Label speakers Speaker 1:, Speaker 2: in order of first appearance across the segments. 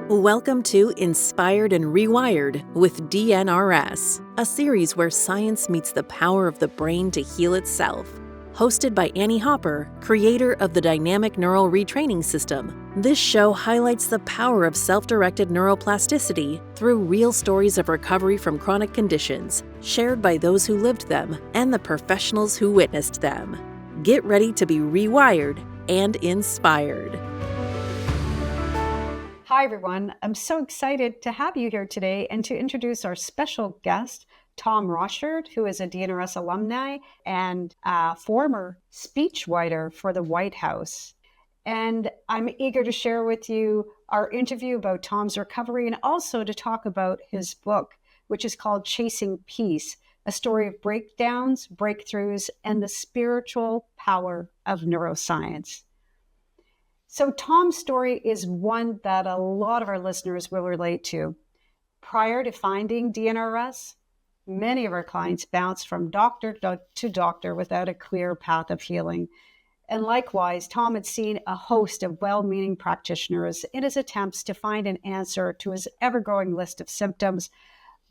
Speaker 1: Welcome to Inspired and Rewired with DNRS, a series where science meets the power of the brain to heal itself. Hosted by Annie Hopper, creator of the Dynamic Neural Retraining System, this show highlights the power of self-directed neuroplasticity through real stories of recovery from chronic conditions, shared by those who lived them and the professionals who witnessed them. Get ready to be rewired and inspired.
Speaker 2: Hi, everyone. I'm so excited to have you here today and to introduce our special guest, Tom Rosshirt, who is a DNRS alumni and a former speechwriter for the White House. And I'm eager to share with you our interview about Tom's recovery and also to talk about his book, which is called Chasing Peace, a story of breakdowns, breakthroughs, and the spiritual power of neuroscience. So Tom's story is one that a lot of our listeners will relate to. Prior to finding DNRS, many of our clients bounced from doctor to doctor without a clear path of healing. And likewise, Tom had seen a host of well-meaning practitioners in his attempts to find an answer to his ever-growing list of symptoms.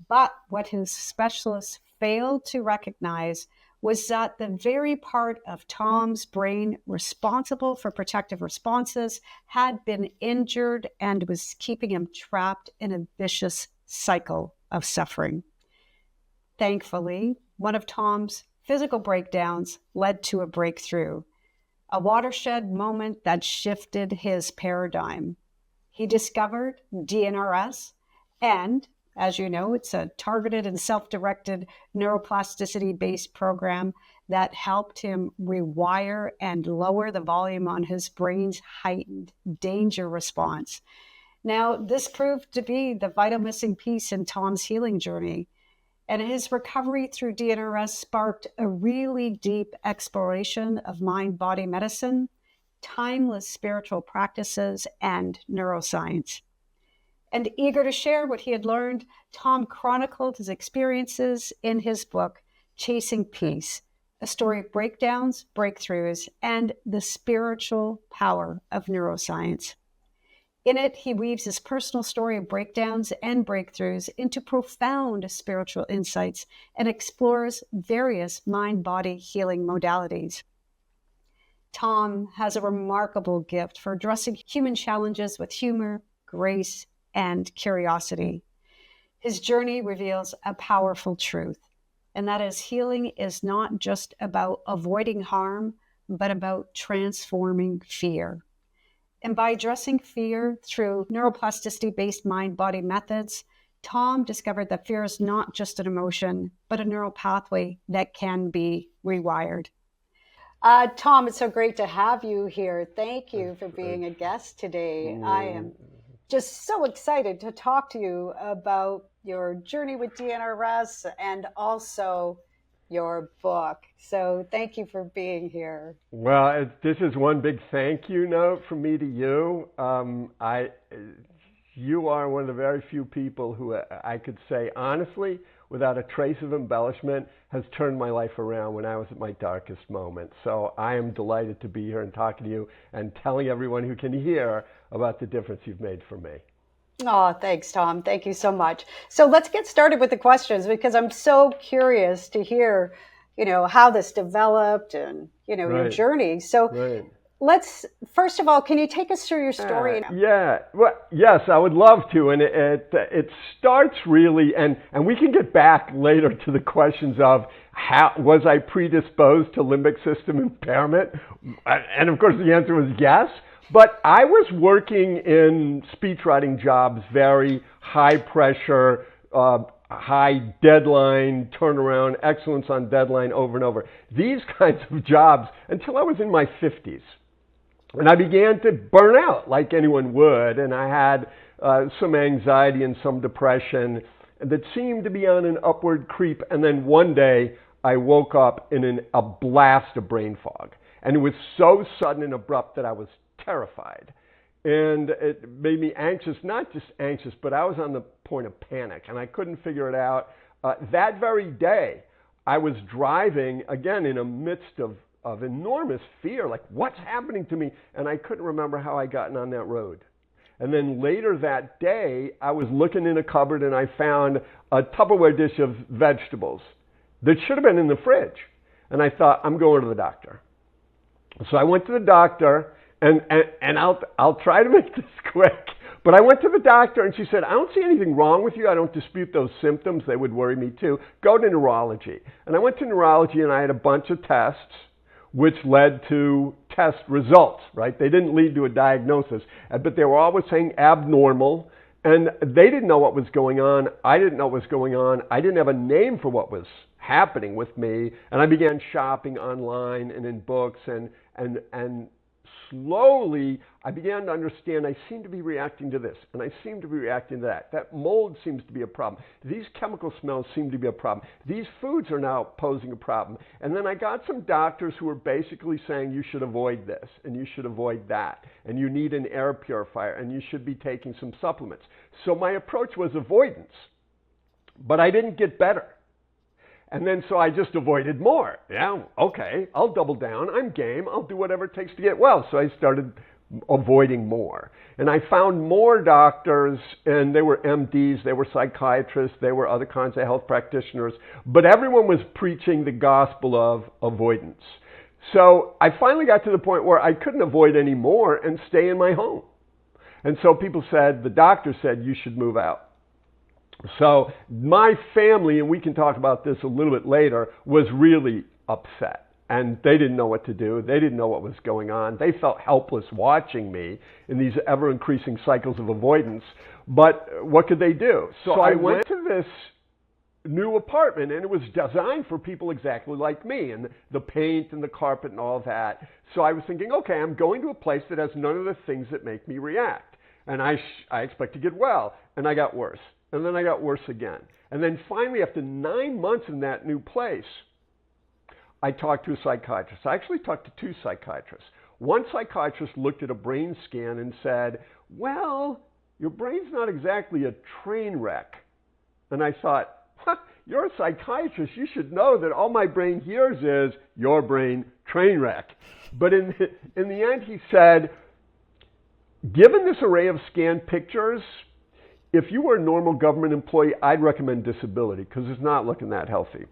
Speaker 2: But what his specialists failed to recognize was that the very part of Tom's brain responsible for protective responses had been injured and was keeping him trapped in a vicious cycle of suffering. Thankfully, one of Tom's physical breakdowns led to a breakthrough, a watershed moment that shifted his paradigm. He discovered DNRS, and as you know, it's a targeted and self-directed neuroplasticity-based program that helped him rewire and lower the volume on his brain's heightened danger response. Now, this proved to be the vital missing piece in Tom's healing journey. And his recovery through DNRS sparked a really deep exploration of mind-body medicine, timeless spiritual practices, and neuroscience. And eager to share what he had learned, Tom chronicled his experiences in his book, Chasing Peace, a story of breakdowns, breakthroughs, and the spiritual power of neuroscience. In it, he weaves his personal story of breakdowns and breakthroughs into profound spiritual insights and explores various mind-body healing modalities. Tom has a remarkable gift for addressing human challenges with humor, grace, and curiosity. His journey reveals a powerful truth, and that is healing is not just about avoiding harm, but about transforming fear. And by addressing fear through neuroplasticity-based mind-body methods, Tom discovered that fear is not just an emotion, but a neural pathway that can be rewired. Tom, it's so great to have you here. Thank you for being a guest today. I am just so excited to talk to you about your journey with DNRS and also your book. So thank you for being here.
Speaker 3: Well, this is one big thank you note from me to you. You are one of the very few people who I could say honestly, without a trace of embellishment, has turned my life around when I was at my darkest moment. So I am delighted to be here and talking to you and telling everyone who can hear about the difference you've made for me.
Speaker 2: Oh, thanks, Tom. Thank you so much. So let's get started with the questions because I'm so curious to hear, how this developed and, your journey. So let's, first of all, can you take us through your story?
Speaker 3: Well, yes, I would love to. And it starts really, and we can get back later to the questions of how was I predisposed to limbic system impairment? And of course, the answer was yes. But I was working in speechwriting jobs, very high pressure, high deadline, turnaround, excellence on deadline over and over. These kinds of jobs until I was in my 50s. And I began to burn out like anyone would. And I had some anxiety and some depression that seemed to be on an upward creep. And then one day I woke up in a blast of brain fog. And it was so sudden and abrupt that I was terrified. And it made me anxious, not just anxious, but I was on the point of panic and I couldn't figure it out. That very day, I was driving, again, in a midst of of enormous fear, like what's happening to me? And I couldn't remember how I gotten on that road. And then later that day, I was looking in a cupboard and I found a Tupperware dish of vegetables that should have been in the fridge. And I thought, I'm going to the doctor. So I went to the doctor, and I'll try to make this quick. But I went to the doctor and she said, I don't see anything wrong with you. I don't dispute those symptoms. They would worry me too. Go to neurology. And I went to neurology and I had a bunch of tests which led to test results, right? They didn't lead to a diagnosis, but they were always saying abnormal. And they didn't know what was going on. I didn't know what was going on. I didn't have a name for what was happening with me. And I began shopping online and in books, and slowly I began to understand I seem to be reacting to this, and I seem to be reacting to that. That mold seems to be a problem. These chemical smells seem to be a problem. These foods are now posing a problem. And then I got some doctors who were basically saying you should avoid this, and you should avoid that, and you need an air purifier, and you should be taking some supplements. So my approach was avoidance, but I didn't get better. And then so I just avoided more. Yeah, okay, I'll double down. I'm game. I'll do whatever it takes to get well. So I started avoiding more. And I found more doctors, and they were MDs, they were psychiatrists, they were other kinds of health practitioners, but everyone was preaching the gospel of avoidance. So I finally got to the point where I couldn't avoid anymore and stay in my home. And so people said, the doctor said, you should move out. So my family, and we can talk about this a little bit later, was really upset. And they didn't know what to do. They didn't know what was going on. They felt helpless watching me in these ever-increasing cycles of avoidance. But what could they do? So I went to this new apartment, and it was designed for people exactly like me, and the paint and the carpet and all that. So I was thinking, okay, I'm going to a place that has none of the things that make me react. And I expect to get well. And I got worse. And then I got worse again. And then finally, after 9 months in that new place, I talked to a psychiatrist. I actually talked to two psychiatrists. One psychiatrist looked at a brain scan and said, well, your brain's not exactly a train wreck. And I thought, you're a psychiatrist. You should know that all my brain hears is your brain train wreck. But in the end, he said, given this array of scanned pictures, if you were a normal government employee, I'd recommend disability because it's not looking that healthy.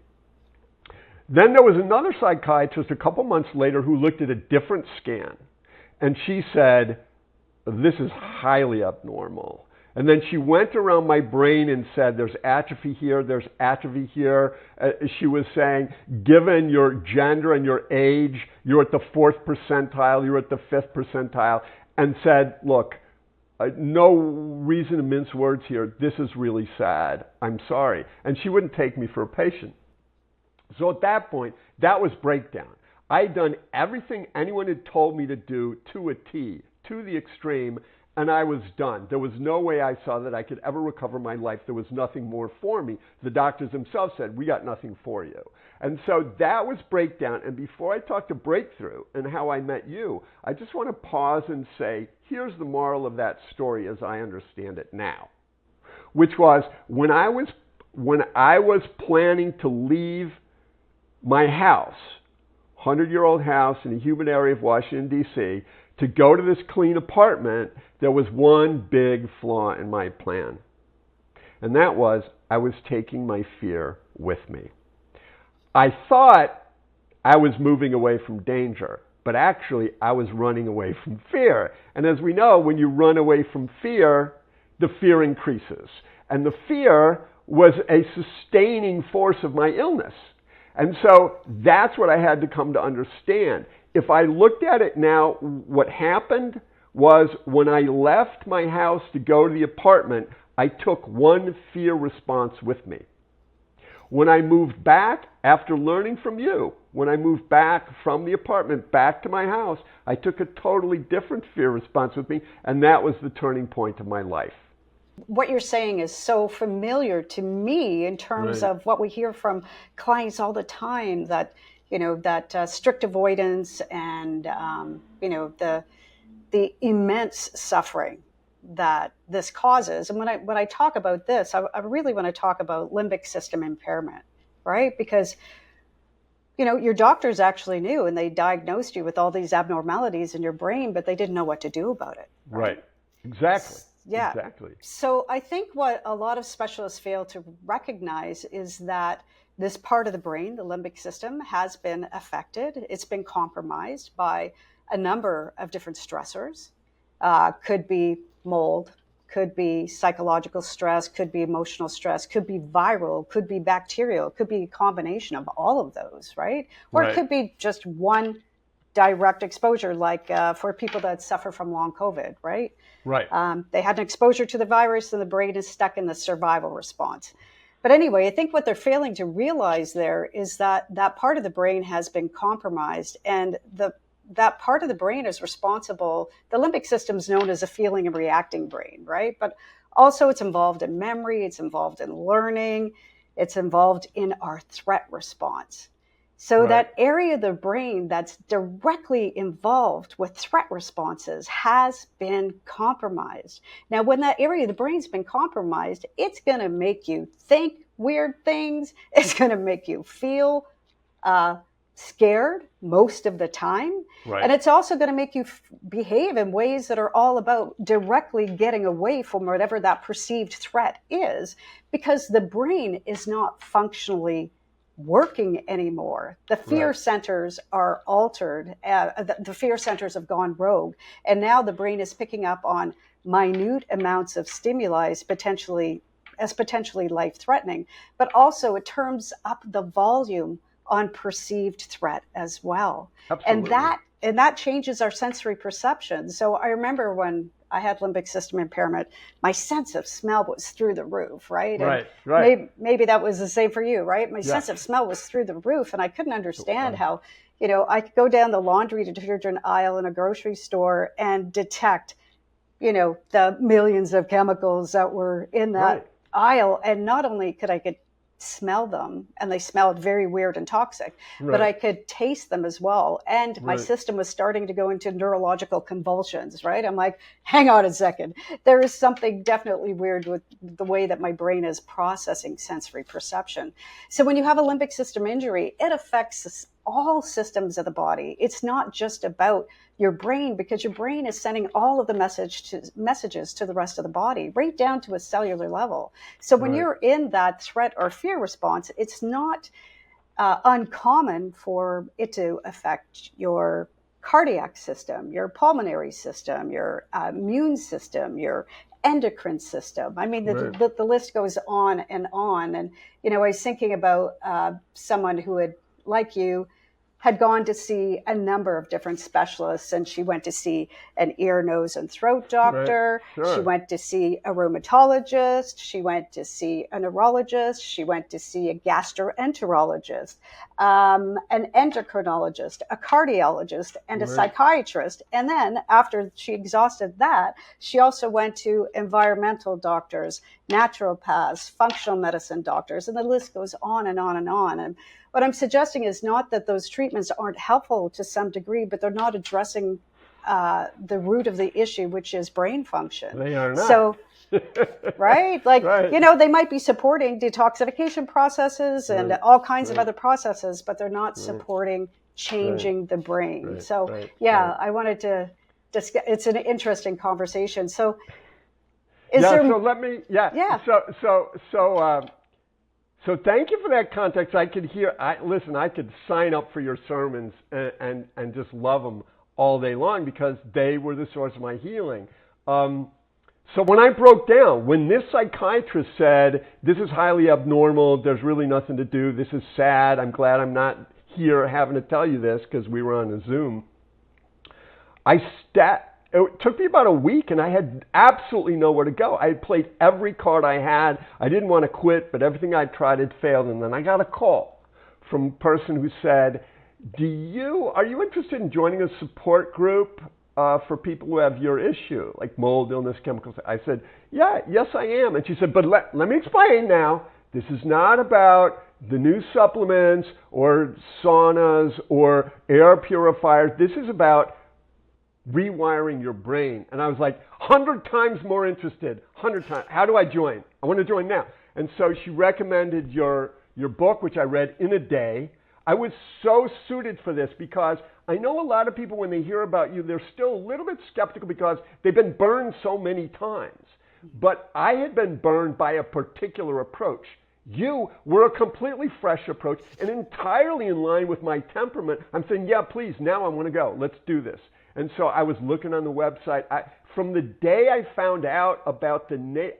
Speaker 3: Then there was another psychiatrist a couple months later who looked at a different scan, and she said, this is highly abnormal. And then she went around my brain and said, there's atrophy here, there's atrophy here. She was saying, given your gender and your age, you're at the 4th percentile, you're at the 5th percentile, and said, look, no reason to mince words here. This is really sad. I'm sorry. And she wouldn't take me for a patient. So at that point, that was breakdown. I had done everything anyone had told me to do to a T, to the extreme, and I was done. There was no way I saw that I could ever recover my life. There was nothing more for me. The doctors themselves said, we got nothing for you. And so that was breakdown. And before I talk to breakthrough and how I met you, I just want to pause and say, here's the moral of that story as I understand it now, which was when I was planning to leave my house, 100-year-old house in a humid area of Washington, D.C., to go to this clean apartment, there was one big flaw in my plan. And that was I was taking my fear with me. I thought I was moving away from danger, but actually I was running away from fear. And as we know, when you run away from fear, the fear increases. And the fear was a sustaining force of my illness. And so that's what I had to come to understand. If I looked at it now, what happened was when I left my house to go to the apartment, I took one fear response with me. When I moved back, after learning from you, when I moved back from the apartment back to my house, I took a totally different fear response with me, and that was the turning point of my life.
Speaker 2: What you're saying is so familiar to me in terms of what we hear from clients all the time, that, you know, that strict avoidance and, you know, the immense suffering that this causes. And when I talk about this, I really want to talk about limbic system impairment, right? Because your doctors actually knew, and they diagnosed you with all these abnormalities in your brain, but they didn't know what to do about it.
Speaker 3: Right. Exactly.
Speaker 2: Yeah.
Speaker 3: Exactly.
Speaker 2: So I think what a lot of specialists fail to recognize is that this part of the brain, the limbic system, has been affected. It's been compromised by a number of different stressors. Could be mold, could be psychological stress, could be emotional stress, could be viral, could be bacterial, could be a combination of all of those, right? Or it could be just one direct exposure, like for people that suffer from long COVID, right?
Speaker 3: Right.
Speaker 2: They had an exposure to the virus and the brain is stuck in the survival response. But anyway, I think what they're failing to realize there is that that part of the brain has been compromised, and that part of the brain is responsible. The limbic system is known as a feeling and reacting brain, right? But also it's involved in memory, it's involved in learning, it's involved in our threat response. So that area of the brain that's directly involved with threat responses has been compromised. Now, when that area of the brain's been compromised, it's going to make you think weird things. It's going to make you feel scared most of the time. Right. And it's also going to make you behave in ways that are all about directly getting away from whatever that perceived threat is, because the brain is not functionally working anymore. The fear centers are altered. The fear centers have gone rogue. And now the brain is picking up on minute amounts of stimuli as potentially life-threatening, but also it turns up the volume on perceived threat as well. Absolutely. And that changes our sensory perception. So I remember when I had limbic system impairment, my sense of smell was through the roof, right? And maybe that was the same for you, right? My sense of smell was through the roof, and I couldn't understand how, I could go down the laundry detergent aisle in a grocery store and detect, the millions of chemicals that were in that aisle. And not only could I smell them, and they smelled very weird and toxic, but I could taste them as well. And my system was starting to go into neurological convulsions, right? I'm like, hang on a second. There is something definitely weird with the way that my brain is processing sensory perception. So when you have a limbic system injury, it affects all systems of the body. It's not just about your brain, because your brain is sending all of the messages to the rest of the body, right down to a cellular level. So when you're in that threat or fear response, it's not uncommon for it to affect your cardiac system, your pulmonary system, your immune system, your endocrine system. I mean, the list goes on. And, I was thinking about someone who had, like you, had gone to see a number of different specialists, and she went to see an ear, nose, and throat doctor. She went to see a rheumatologist. She went to see a neurologist. She went to see a gastroenterologist, an endocrinologist, a cardiologist, and a psychiatrist. And then after she exhausted that, she also went to environmental doctors, naturopaths, functional medicine doctors, and the list goes on and on and on. And what I'm suggesting is not that those treatments aren't helpful to some degree, but they're not addressing the root of the issue, which is brain function.
Speaker 3: They are not.
Speaker 2: So, they might be supporting detoxification processes and all kinds of other processes, but they're not supporting changing the brain. I wanted to discuss. It's an interesting conversation. So,
Speaker 3: So thank you for that context. I could I could sign up for your sermons and just love them all day long, because they were the source of my healing. So when I broke down, when this psychiatrist said, this is highly abnormal, there's really nothing to do, this is sad, I'm glad I'm not here having to tell you this, because we were on a Zoom, it took me about a week, and I had absolutely nowhere to go. I had played every card I had. I didn't want to quit, but everything I tried had failed. And then I got a call from a person who said, are you interested in joining a support group for people who have your issue, like mold, illness, chemicals? I said, yes, I am. And she said, but let me explain now. This is not about the new supplements or saunas or air purifiers. This is about rewiring your brain. And I was like, 100 times more interested, 100 times. How do I join? I want to join now. And so she recommended your book, which I read in a day. I was so suited for this because I know a lot of people, when they hear about you, they're still a little bit skeptical because they've been burned so many times. But I had been burned by a particular approach. You were a completely fresh approach and entirely in line with my temperament. I'm saying, yeah, please, now I want to go. Let's do this. And so I was looking on the website. From the day I found out about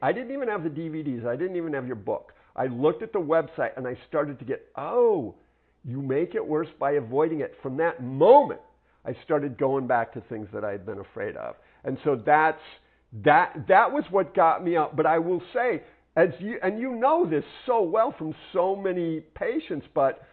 Speaker 3: I didn't even have the DVDs. I didn't even have your book. I looked at the website and I started to get, you make it worse by avoiding it. From that moment, I started going back to things that I had been afraid of. And so that was what got me out. But I will say, and you know this so well from so many patients, but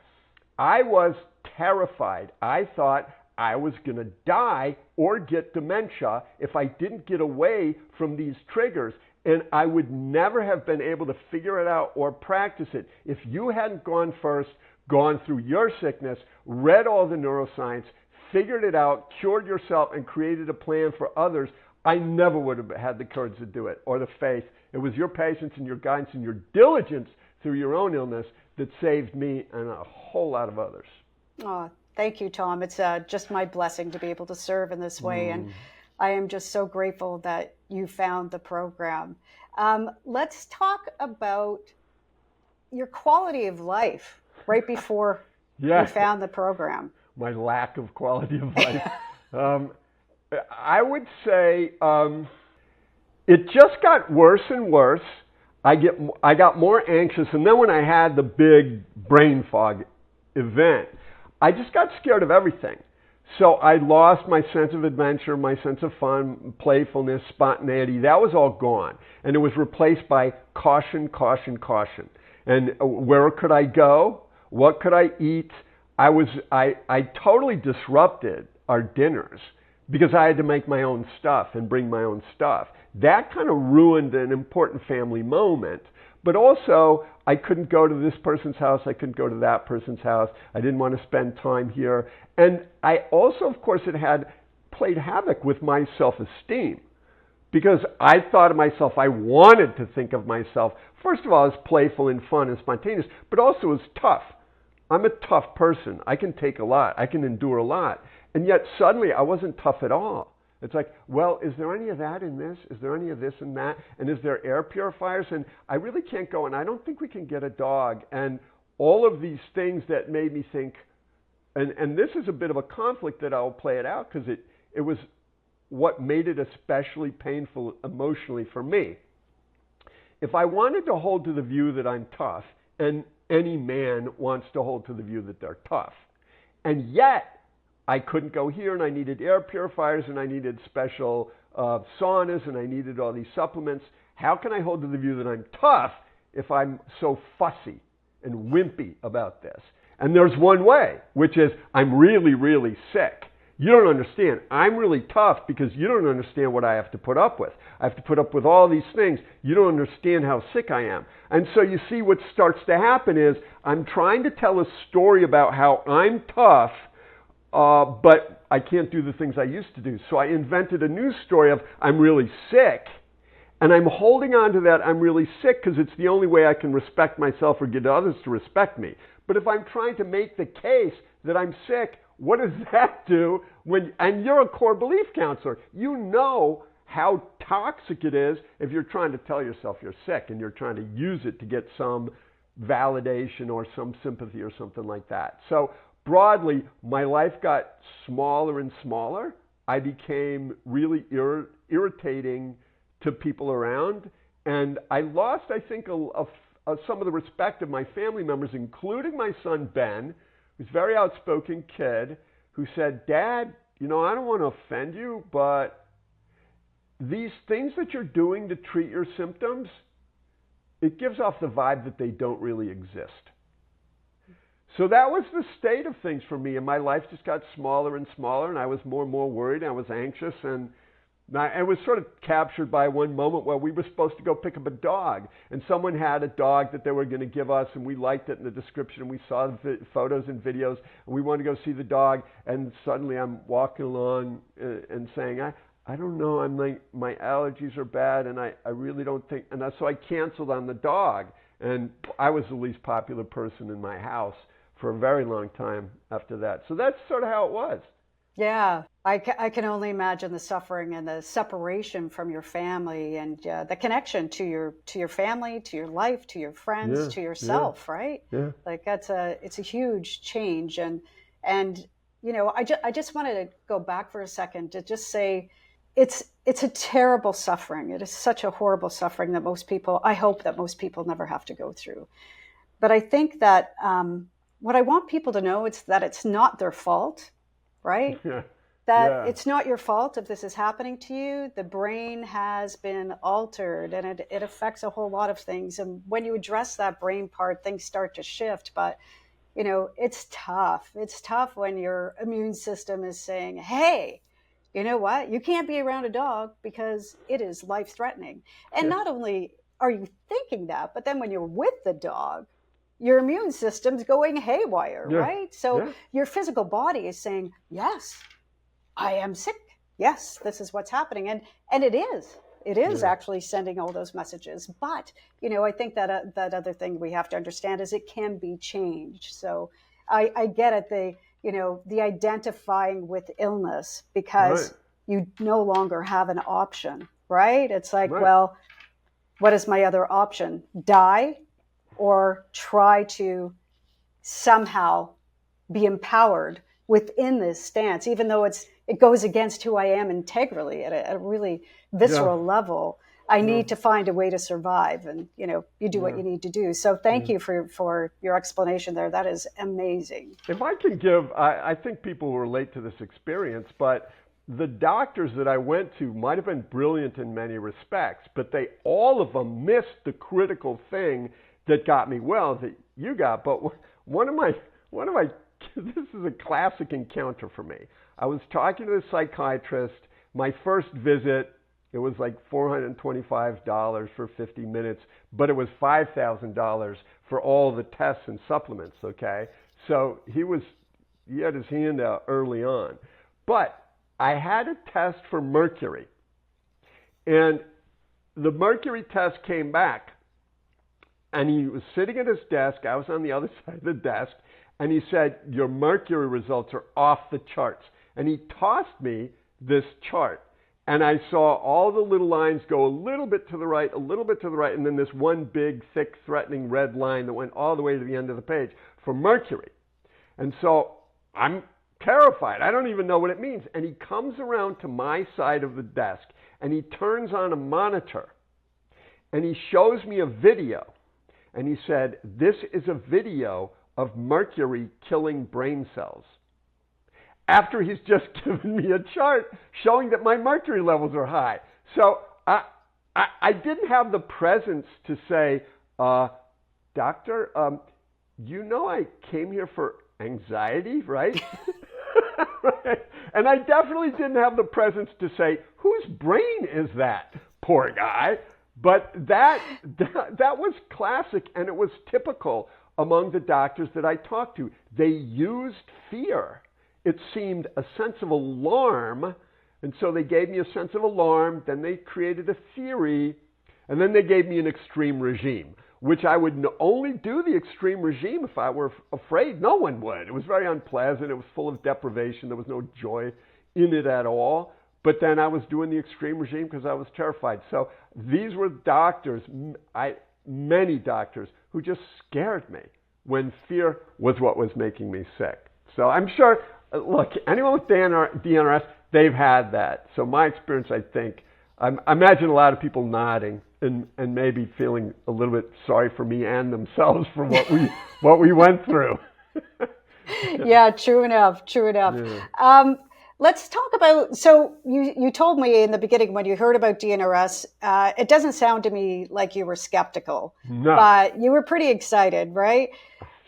Speaker 3: I was terrified. I thought I was going to die or get dementia if I didn't get away from these triggers. And I would never have been able to figure it out or practice it if you hadn't gone through your sickness, read all the neuroscience, figured it out, cured yourself, and created a plan for others. I never would have had the courage to do it or the faith. It was your patience and your guidance and your diligence through your own illness that saved me and a whole lot of others.
Speaker 2: Oh, thank you, Tom. It's just my blessing to be able to serve in this way. And I am just so grateful that you found the program. Let's talk about your quality of life right before you found the program. My
Speaker 3: lack of quality of life. I would say it just got worse and worse. I got more anxious, and then when I had the big brain fog event, I just got scared of everything. So I lost my sense of adventure, my sense of fun, playfulness, spontaneity. That was all gone. And it was replaced by caution, caution, caution. And where could I go? What could I eat? I totally disrupted our dinners because I had to make my own stuff and bring my own stuff. That kind of ruined an important family moment. But also, I couldn't go to this person's house. I couldn't go to that person's house. I didn't want to spend time here. And I also, of course, it had played havoc with my self-esteem because I thought of myself, I wanted to think of myself, first of all, as playful and fun and spontaneous, but also as tough. I'm a tough person. I can take a lot. I can endure a lot. And yet suddenly I wasn't tough at all. It's like, well, is there any of that in this? Is there any of this in that? And is there air purifiers? And I really can't go, and I don't think we can get a dog. And all of these things that made me think, and this is a bit of a conflict that I'll play it out because it was what made it especially painful emotionally for me. If I wanted to hold to the view that I'm tough, and any man wants to hold to the view that they're tough, and yet I couldn't go here, and I needed air purifiers, and I needed special saunas, and I needed all these supplements. How can I hold to the view that I'm tough if I'm so fussy and wimpy about this? And there's one way, which is I'm really, really sick. You don't understand. I'm really tough because you don't understand what I have to put up with. I have to put up with all these things. You don't understand how sick I am. And so you see what starts to happen is I'm trying to tell a story about how I'm tough, but I can't do the things I used to do. So I invented a new story of I'm really sick, and I'm holding on to that I'm really sick because it's the only way I can respect myself or get others to respect me. But if I'm trying to make the case that I'm sick, what does that do? And you're a core belief counselor. You know how toxic it is if you're trying to tell yourself you're sick and you're trying to use it to get some validation or some sympathy or something like that. So broadly, my life got smaller and smaller. I became really irritating to people around. And I lost, I think, some of the respect of my family members, including my son, Ben, who's a very outspoken kid, who said, Dad, I don't want to offend you, but these things that you're doing to treat your symptoms, it gives off the vibe that they don't really exist. So that was the state of things for me, and my life just got smaller and smaller, and I was more and more worried, and I was anxious, and I was sort of captured by one moment where we were supposed to go pick up a dog, and someone had a dog that they were going to give us, and we liked it in the description, and we saw the photos and videos, and we wanted to go see the dog, and suddenly I'm walking along and saying, I don't know, I'm like, my allergies are bad, and I really don't think, so I canceled on the dog, and I was the least popular person in my house for a very long time after that. So that's sort of how it was.
Speaker 2: Yeah, I can only imagine the suffering and the separation from your family and the connection to your family, to your life, to your friends, to yourself, right?
Speaker 3: Yeah.
Speaker 2: Like it's a huge change. And I just wanted to go back for a second to just say it's a terrible suffering. It is such a horrible suffering that I hope that most people never have to go through. But I think that what I want people to know is that it's not their fault. Right? That it's not your fault if this is happening to you. The brain has been altered and it affects a whole lot of things. And when you address that brain part, things start to shift. But, it's tough. It's tough when your immune system is saying, hey, you know what? You can't be around a dog because it is life-threatening. And not only are you thinking that, but then when you're with the dog, your immune system's going haywire, right? So your physical body is saying, yes, I am sick. Yes, this is what's happening. And it is actually sending all those messages. But, I think that other thing we have to understand is it can be changed. So I get it, the identifying with illness because you no longer have an option, right? It's like, well, what is my other option? Die? Or try to somehow be empowered within this stance, even though it goes against who I am integrally at a really visceral level. I need to find a way to survive, and you do what you need to do. So thank you for your explanation there. That is amazing.
Speaker 3: If I can give, I think people will relate to this experience, but the doctors that I went to might have been brilliant in many respects, but all of them missed the critical thing that got me well that you got. But one of my this is a classic encounter for me. I was talking to the psychiatrist. My first visit, it was like $425 for 50 minutes, but it was $5,000 for all the tests and supplements, okay? So he had his hand out early on. But I had a test for mercury. And the mercury test came back. And he was sitting at his desk. I was on the other side of the desk. And he said, your mercury results are off the charts. And he tossed me this chart. And I saw all the little lines go a little bit to the right, a little bit to the right, and then this one big, thick, threatening red line that went all the way to the end of the page for mercury. And so I'm terrified. I don't even know what it means. And he comes around to my side of the desk, and he turns on a monitor, and he shows me a video. And he said, this is a video of mercury killing brain cells. After he's just given me a chart showing that my mercury levels are high. So I didn't have the presence to say, doctor, I came here for anxiety, right? Right? And I definitely didn't have the presence to say, whose brain is that, poor guy? But that was classic, and it was typical among the doctors that I talked to. They used fear. It seemed a sense of alarm, and so they gave me a sense of alarm, then they created a theory, and then they gave me an extreme regime, which I would only do the extreme regime if I were afraid. No one would. It was very unpleasant. It was full of deprivation. There was no joy in it at all. But then I was doing the extreme regime because I was terrified. So these were doctors, many doctors, who just scared me when fear was what was making me sick. So I'm sure, look, anyone with DNRS, they've had that. So my experience, I think, I imagine a lot of people nodding and maybe feeling a little bit sorry for me and themselves for what we went through.
Speaker 2: Yeah, true enough. Yeah. Let's talk about, so you told me in the beginning when you heard about DNRS, it doesn't sound to me like you were skeptical, but you were pretty excited, right?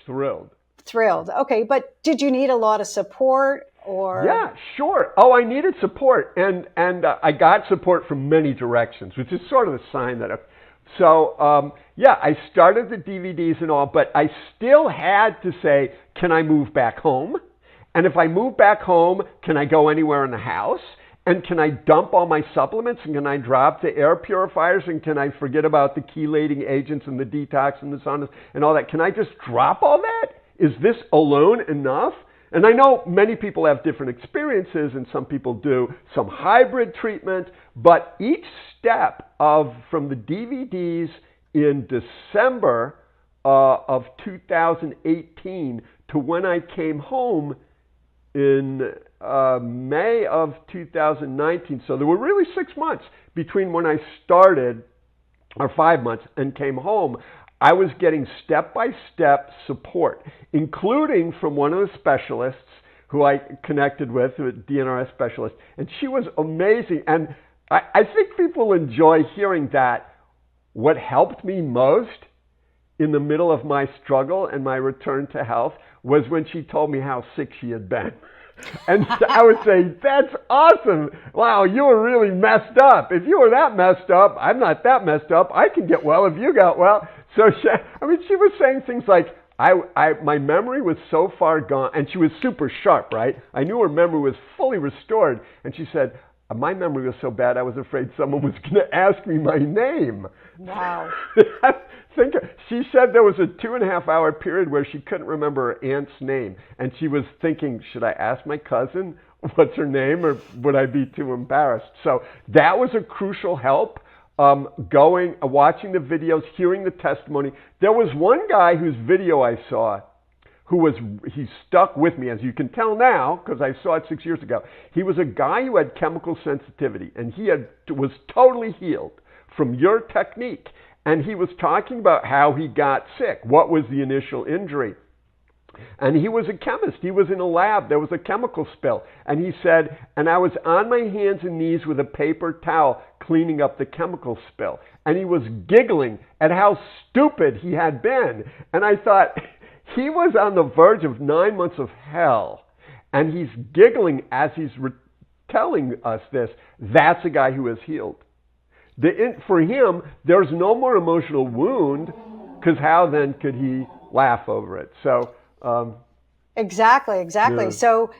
Speaker 3: Thrilled.
Speaker 2: Okay, but did you need a lot of support or?
Speaker 3: Yeah, sure. Oh, I needed support, and I got support from many directions, which is sort of a sign that. I started the DVDs and all, but I still had to say, can I move back home? And if I move back home, can I go anywhere in the house? And can I dump all my supplements? And can I drop the air purifiers? And can I forget about the chelating agents and the detox and the saunas and all that? Can I just drop all that is this alone enough? And I know many people have different experiences, and some people do some hybrid treatment, but each step from the DVDs in December of 2018 to when I came home in May of 2019, so there were really 6 months between when I started, or 5 months, and came home. I was getting step-by-step support, including from one of the specialists who I connected with, a DNRS specialist, and she was amazing. And I think people enjoy hearing that. What helped me most in the middle of my struggle and my return to health was when she told me how sick she had been. And I would say, that's awesome. Wow, you were really messed up. If you were that messed up, I'm not that messed up. I can get well if you got well. So she was saying things like, my memory was so far gone, and she was super sharp, right? I knew her memory was fully restored. And she said, my memory was so bad I was afraid someone was going to ask me my name.
Speaker 2: Wow.
Speaker 3: She said there was a 2.5-hour period where she couldn't remember her aunt's name. And she was thinking, should I ask my cousin what's her name, or would I be too embarrassed? So that was a crucial help. Watching the videos, hearing the testimony. There was one guy whose video I saw he stuck with me, as you can tell now, because I saw it 6 years ago. He was a guy who had chemical sensitivity, and was totally healed from your technique. And he was talking about how he got sick. What was the initial injury? And he was a chemist. He was in a lab. There was a chemical spill. And he said, and I was on my hands and knees with a paper towel cleaning up the chemical spill. And he was giggling at how stupid he had been. And I thought, he was on the verge of 9 months of hell. And he's giggling as he's telling us this. That's a guy who is healed. For him, there's no more emotional wound, because how then could he laugh over it? So
Speaker 2: exactly.
Speaker 3: Yeah.
Speaker 2: So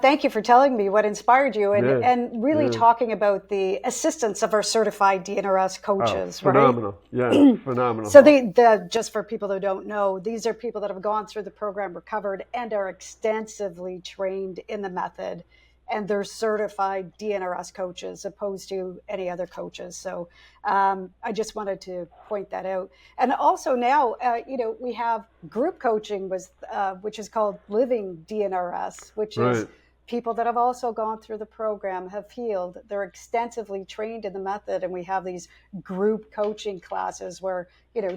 Speaker 2: thank you for telling me what inspired you, and really talking about the assistance of our certified DNRS coaches.
Speaker 3: Phenomenal.
Speaker 2: Right?
Speaker 3: Yeah, phenomenal.
Speaker 2: So the just for people that don't know, these are people that have gone through the program, recovered, and are extensively trained in the method. And they're certified DNRS coaches, opposed to any other coaches. So I just wanted to point that out. And also now, we have group coaching, which is called Living DNRS, which is people that have also gone through the program, have healed. They're extensively trained in the method, and we have these group coaching classes where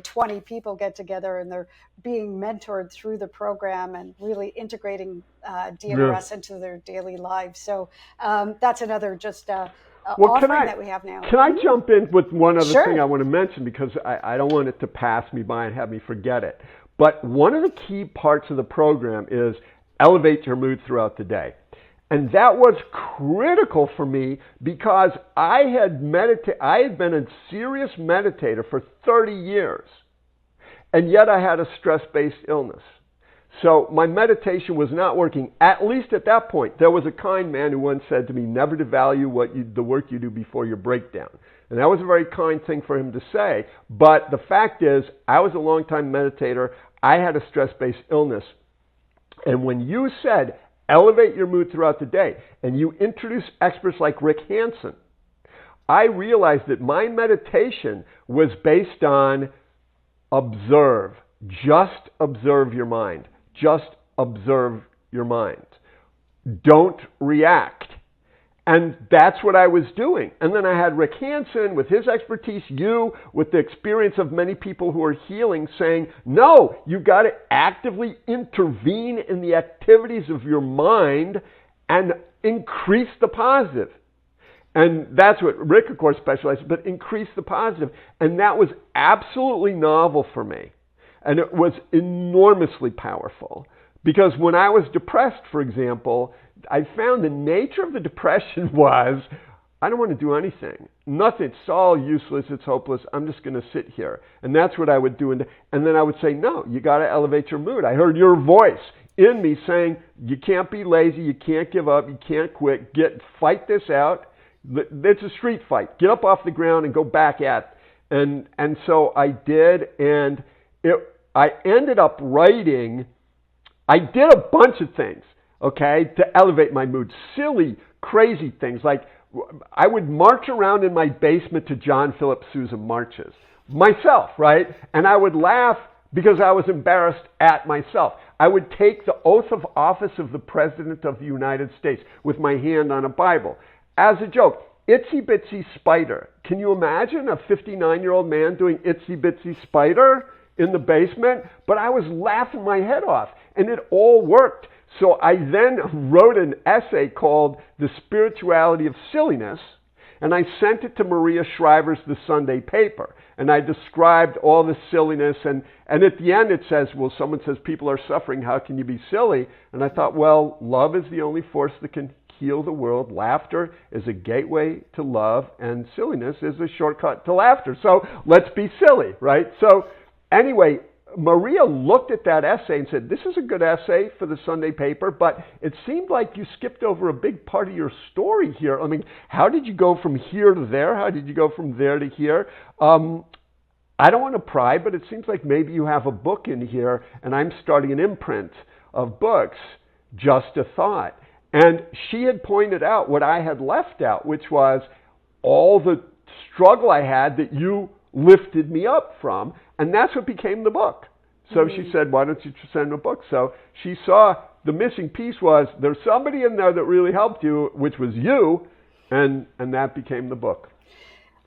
Speaker 2: 20 people get together and they're being mentored through the program and really integrating DNRS into their daily lives. So that's another offering that we have now.
Speaker 3: Can I jump in with one other
Speaker 2: Sure.
Speaker 3: thing I want to mention, because I don't want it to pass me by and have me forget it. But one of the key parts of the program is elevate your mood throughout the day. And that was critical for me, because I had been a serious meditator for 30 years, and yet I had a stress-based illness. So my meditation was not working, at least at that point. There was a kind man who once said to me, never devalue the work you do before your breakdown. And that was a very kind thing for him to say. But the fact is, I was a long-time meditator. I had a stress-based illness. And when you said, elevate your mood throughout the day, and you introduce experts like Rick Hansen, I realized that my meditation was based on observe. Just observe your mind. Just observe your mind. Don't react. And that's what I was doing. And then I had Rick Hansen with his expertise, you with the experience of many people who are healing, saying, no, you've got to actively intervene in the activities of your mind and increase the positive. And that's what Rick, of course, specialized, but increase the positive. And that was absolutely novel for me. And it was enormously powerful. Because when I was depressed, for example, I found the nature of the depression was, I don't want to do anything. Nothing. It's all useless. It's hopeless. I'm just going to sit here. And that's what I would do. And then I would say, no, you got to elevate your mood. I heard your voice in me saying, you can't be lazy. You can't give up. You can't quit. Fight this out. It's a street fight. Get up off the ground and go back at it. And so I did. And I ended up writing I did a bunch of things, okay, to elevate my mood. Silly, crazy things. Like I would march around in my basement to John Philip Sousa marches. Myself, right? And I would laugh because I was embarrassed at myself. I would take the oath of office of the President of the United States with my hand on a Bible. As a joke, Itsy Bitsy Spider. Can you imagine a 59-year-old man doing Itsy Bitsy Spider in the basement? But I was laughing my head off, and it all worked. So I then wrote an essay called The Spirituality of Silliness, and I sent it to Maria Shriver's The Sunday Paper. And I described all the silliness, and at the end it says, well, someone says people are suffering, how can you be silly? And I thought, well, love is the only force that can heal the world. Laughter is a gateway to love, and silliness is a shortcut to laughter. So let's be silly, right? So anyway, Maria looked at that essay and said, this is a good essay for the Sunday paper, but it seemed like you skipped over a big part of your story here. I mean, how did you go from here to there? How did you go from there to here? I don't want to pry, but it seems like maybe you have a book in here, and I'm starting an imprint of books, Just a Thought. And she had pointed out what I had left out, which was all the struggle I had that you lifted me up from, and that's what became the book. So she said, why don't you send a book? So she saw the missing piece was there's somebody in there that really helped you, which was you, and that became the book.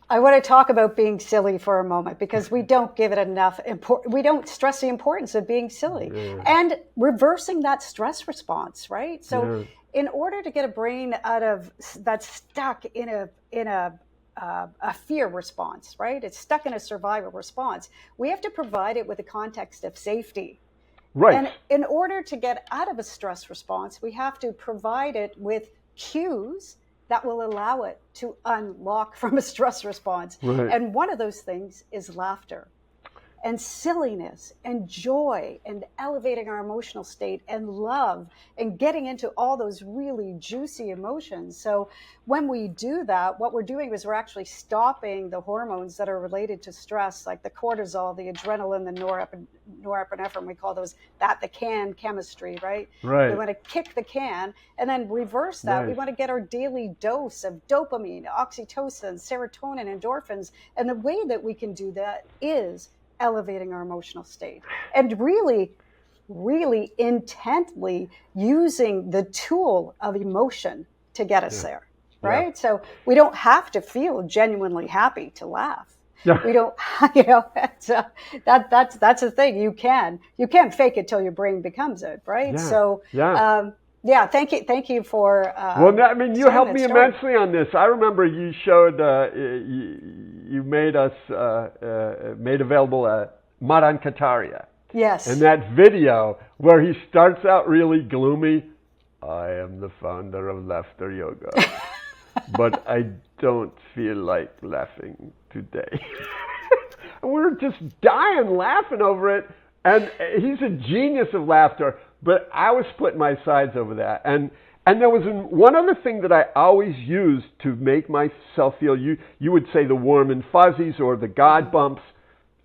Speaker 2: I want to talk about being silly for a moment, because we don't give it enough we don't stress the importance of being silly and reversing that stress response, right? So in order to get a brain out of that's stuck in a fear response, right? It's stuck in a survival response. We have to provide it with a context of safety.
Speaker 3: Right.
Speaker 2: And in order to get out of a stress response, we have to provide it with cues that will allow it to unlock from a stress response.
Speaker 3: Right.
Speaker 2: And one of those things is laughter and silliness and joy and elevating our emotional state and love and getting into all those really juicy emotions. So when we do that, what we're doing is we're actually stopping the hormones that are related to stress, like the cortisol, the adrenaline, the norepinephrine. We call those the can chemistry, right?
Speaker 3: Right.
Speaker 2: We want to kick the can and then reverse that. Right. We want to get our daily dose of dopamine, oxytocin, serotonin, endorphins. And the way that we can do that is elevating our emotional state and really, really intently using the tool of emotion to get us there, right? Yeah. So we don't have to feel genuinely happy to laugh. Yeah. We don't, that's the thing. You can't fake it till your brain becomes it, right? Yeah. So, thank you for.
Speaker 3: Well, I mean, you helped me immensely on this. I remember you showed, you made us made available Maran Kataria.
Speaker 2: Yes.
Speaker 3: And that video where he starts out really gloomy. I am the founder of laughter yoga, but I don't feel like laughing today. And we're just dying laughing over it. And he's a genius of laughter. But I was splitting my sides over that. And there was one other thing that I always used to make myself feel, you would say the warm and fuzzies or the God bumps,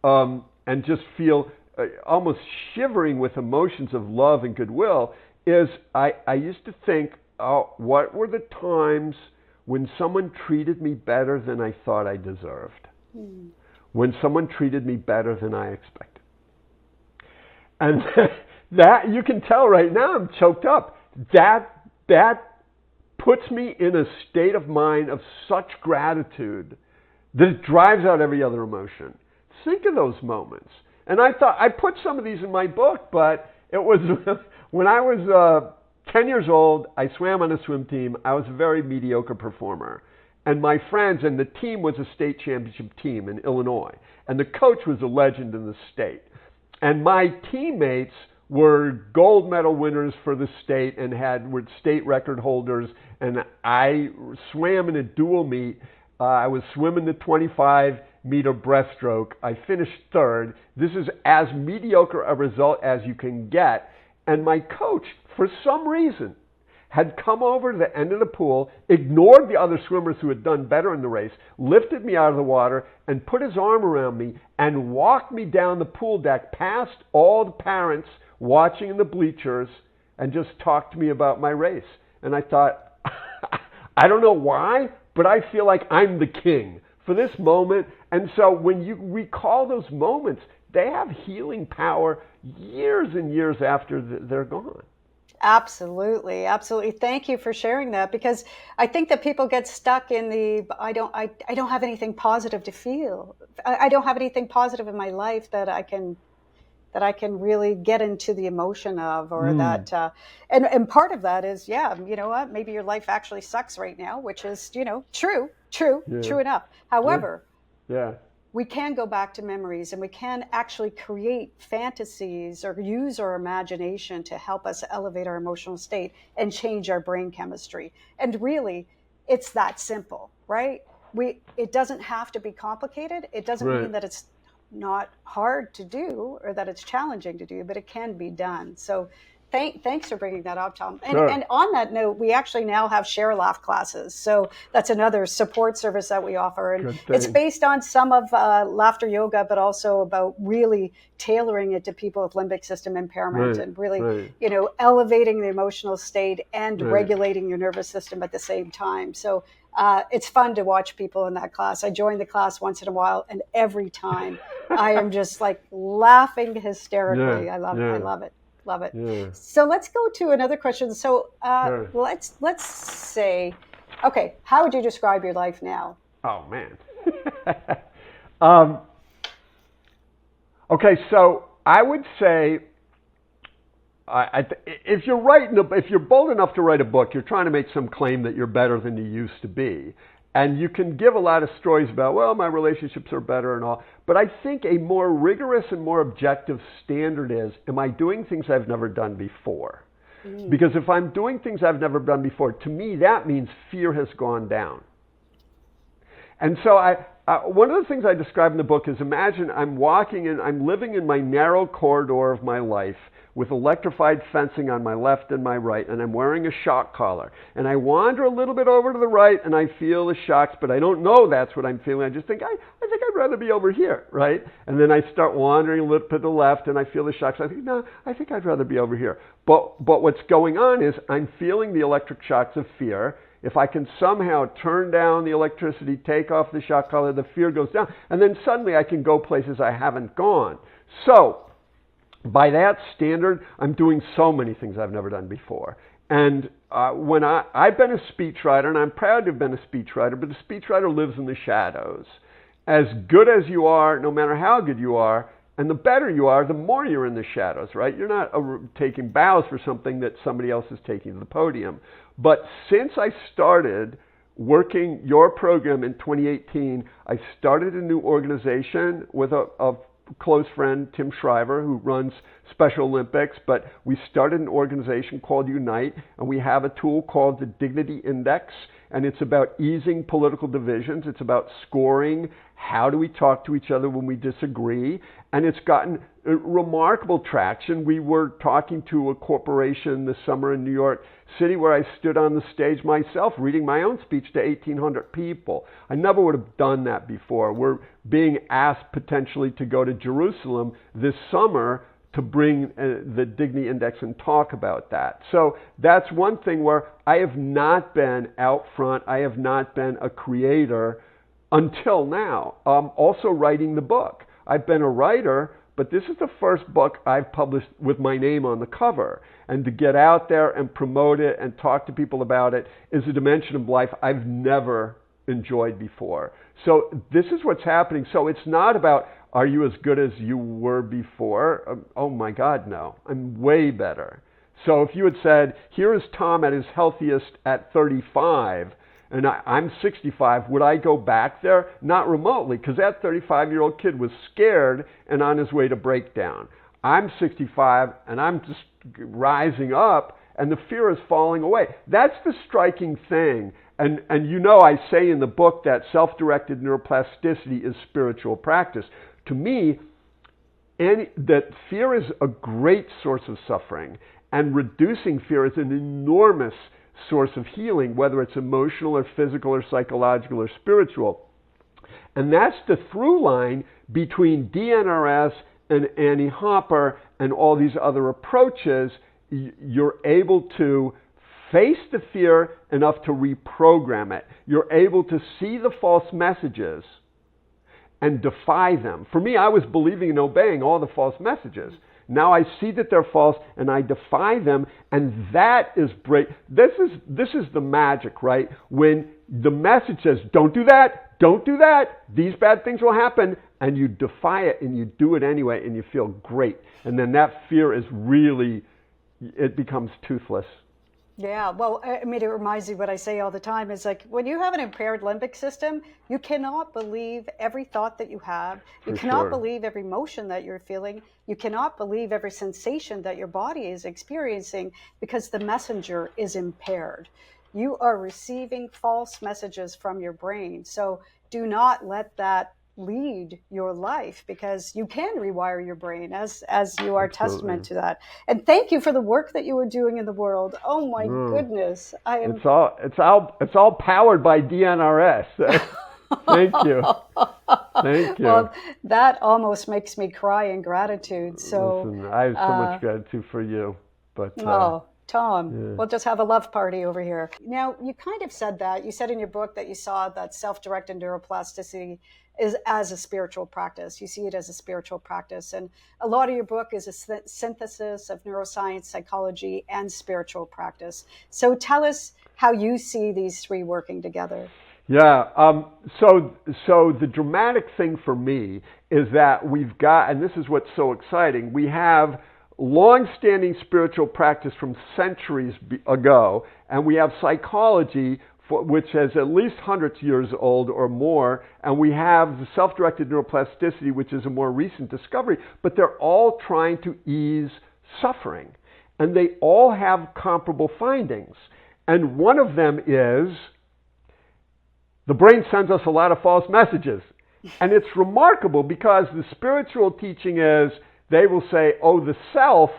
Speaker 3: and just feel almost shivering with emotions of love and goodwill, is I used to think, what were the times when someone treated me better than I thought I deserved? When someone treated me better than I expected. And that, you can tell right now I'm choked up. That puts me in a state of mind of such gratitude that it drives out every other emotion. Think of those moments. And I thought, I put some of these in my book, but it was, when I was 10 years old, I swam on a swim team. I was a very mediocre performer. And my friends, and the team was a state championship team in Illinois. And the coach was a legend in the state. And my teammates were gold medal winners for the state and were state record holders. And I swam in a dual meet. I was swimming the 25-meter breaststroke. I finished third. This is as mediocre a result as you can get. And my coach, for some reason, had come over to the end of the pool, ignored the other swimmers who had done better in the race, lifted me out of the water, and put his arm around me and walked me down the pool deck past all the parents watching in the bleachers and just talk to me about my race. And I thought, I don't know why, but I feel like I'm the king for this moment. And so when you recall those moments, they have healing power years and years after they're gone.
Speaker 2: Absolutely. Absolutely. Thank you for sharing that, because I think that people get stuck in the, I don't have anything positive to feel. I don't have anything positive in my life that I can really get into the emotion of, or that, and part of that is, you know what, maybe your life actually sucks right now, which is, true enough. However, we can go back to memories, and we can actually create fantasies or use our imagination to help us elevate our emotional state and change our brain chemistry. And really, it's that simple, right? It doesn't have to be complicated. It doesn't mean that it's not hard to do or that it's challenging to do, but it can be done. So thanks for bringing that up, Tom. And on that note, we actually now have Share Laugh classes. So that's another support service that we offer. And it's based on some of laughter yoga, but also about really tailoring it to people with limbic system impairment and really, elevating the emotional state and regulating your nervous system at the same time. So it's fun to watch people in that class. I join the class once in a while, and every time I am just like laughing hysterically. I love it. Love it. Yeah. So let's go to another question. So let's say, okay, how would you describe your life now?
Speaker 3: Oh man. Okay, so I would say, if you're bold enough to write a book, you're trying to make some claim that you're better than you used to be. And you can give a lot of stories about, well, my relationships are better and all. But I think a more rigorous and more objective standard is, am I doing things I've never done before? Because if I'm doing things I've never done before, to me, that means fear has gone down. And so one of the things I describe in the book is, imagine I'm living in my narrow corridor of my life with electrified fencing on my left and my right, and I'm wearing a shock collar. And I wander a little bit over to the right, and I feel the shocks, but I don't know that's what I'm feeling. I just think, I think I'd rather be over here, right? And then I start wandering a little to the left, and I feel the shocks. I think, no, I think I'd rather be over here. But what's going on is I'm feeling the electric shocks of fear. If I can somehow turn down the electricity, take off the shock collar, the fear goes down, and then suddenly I can go places I haven't gone. So, by that standard, I'm doing so many things I've never done before. And when I've been a speechwriter, and I'm proud to have been a speechwriter, but a speechwriter lives in the shadows. As good as you are, no matter how good you are, and the better you are, the more you're in the shadows, right? You're not taking bows for something that somebody else is taking to the podium. But since I started working your program in 2018, I started a new organization with a close friend, Tim Shriver, who runs Special Olympics, but we started an organization called Unite, and we have a tool called the Dignity Index, and it's about easing political divisions. It's about scoring. How do we talk to each other when we disagree? And it's gotten remarkable traction. We were talking to a corporation this summer in New York City where I stood on the stage myself reading my own speech to 1,800 people. I never would have done that before. We're being asked potentially to go to Jerusalem this summer to bring the Dignity Index and talk about that. So that's one thing where I have not been out front. I have not been a creator until now. Also writing the book. I've been a writer, but this is the first book I've published with my name on the cover. And to get out there and promote it and talk to people about it is a dimension of life I've never enjoyed before. So this is what's happening. So it's not about, are you as good as you were before? Oh my God, no. I'm way better. So if you had said, here is Tom at his healthiest at 35, and I'm 65, would I go back there? Not remotely, because that 35-year-old kid was scared and on his way to breakdown. I'm 65, and I'm just rising up, and the fear is falling away. That's the striking thing. And I say in the book that self-directed neuroplasticity is spiritual practice. To me, that fear is a great source of suffering, and reducing fear is an enormous source of healing, whether it's emotional or physical or psychological or spiritual. And that's the through line between DNRS and Annie Hopper and all these other approaches, you're able to face the fear enough to reprogram it. You're able to see the false messages and defy them. For me, I was believing and obeying all the false messages. Now I see that they're false and I defy them, and that is this is the magic, right? When the message says, don't do that, these bad things will happen, and you defy it and you do it anyway and you feel great. And then that fear is really, it becomes toothless.
Speaker 2: Yeah, well, I mean, it reminds me what I say all the time is like when you have an impaired limbic system, you cannot believe every thought that you have. You cannot believe every emotion that you're feeling. You cannot believe every sensation that your body is experiencing because the messenger is impaired. You are receiving false messages from your brain. So do not let that lead your life, because you can rewire your brain as you are testament to that. And thank you for the work that you are doing in the world. Oh my goodness.
Speaker 3: It's all powered by DNRS. Thank you. Thank you.
Speaker 2: Well, that almost makes me cry in gratitude. So
Speaker 3: listen, I have so much gratitude for you. But
Speaker 2: Tom, we'll just have a love party over here. Now, you kind of said that. You said in your book that you saw that self-directed neuroplasticity is as a spiritual practice. You see it as a spiritual practice. And a lot of your book is a synthesis of neuroscience, psychology, and spiritual practice. So tell us how you see these three working together.
Speaker 3: Yeah. So the dramatic thing for me is that we've got, and this is what's so exciting, we have long-standing spiritual practice from centuries ago, and we have psychology which is at least hundreds of years old or more, and we have the self-directed neuroplasticity, which is a more recent discovery, but they're all trying to ease suffering, and they all have comparable findings. And one of them is the brain sends us a lot of false messages. And it's remarkable because the spiritual teaching is, they will say, oh, the self,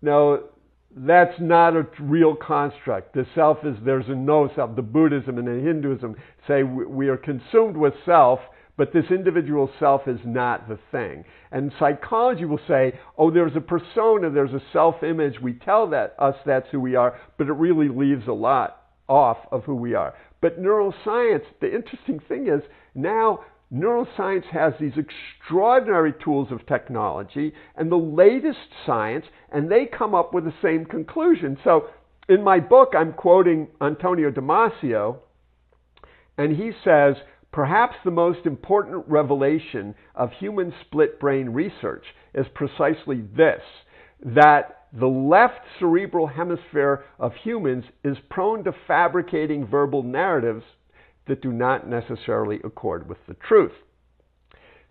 Speaker 3: no, that's not a real construct. The self is, there's a no self. The Buddhism and the Hinduism say we are consumed with self, but this individual self is not the thing. And psychology will say, oh, there's a persona, there's a self-image. We tell us that's who we are, but it really leaves a lot off of who we are. But neuroscience, the interesting thing is now neuroscience has these extraordinary tools of technology and the latest science, and they come up with the same conclusion. So in my book, I'm quoting Antonio Damasio, and he says, perhaps the most important revelation of human split brain research is precisely this, that the left cerebral hemisphere of humans is prone to fabricating verbal narratives that do not necessarily accord with the truth.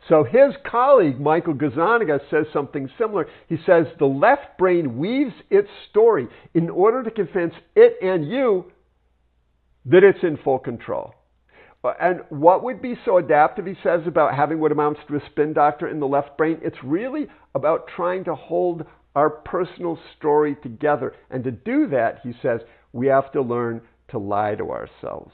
Speaker 3: So his colleague, Michael Gazzaniga, says something similar. He says the left brain weaves its story in order to convince it and you that it's in full control. And what would be so adaptive, he says, about having what amounts to a spin doctor in the left brain? It's really about trying to hold our personal story together. And to do that, he says, we have to learn to lie to ourselves.